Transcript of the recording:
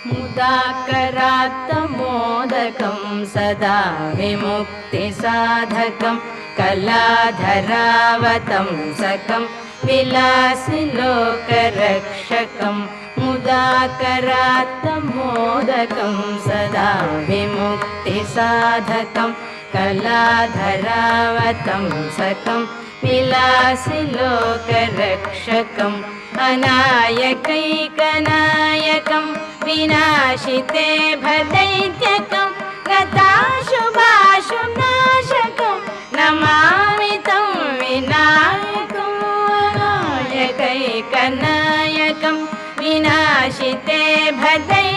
मुदाकरात्तमोदकं सदा विमुक्तिसाधकं कलाधरावतंसकं विलासिलोकरक्षकं मुदाकरात्तमोदकं सदा विमुक्तिसाधकं कलाधरावतंसकं विलासिलोकरक्षकम् अनायकैकनायकं विनाशिते भदैत्यकं गताशुभाशुनाशकं नमामि तं विनायकम् अनायकैकनायकं विनाशिते भदैत्यकं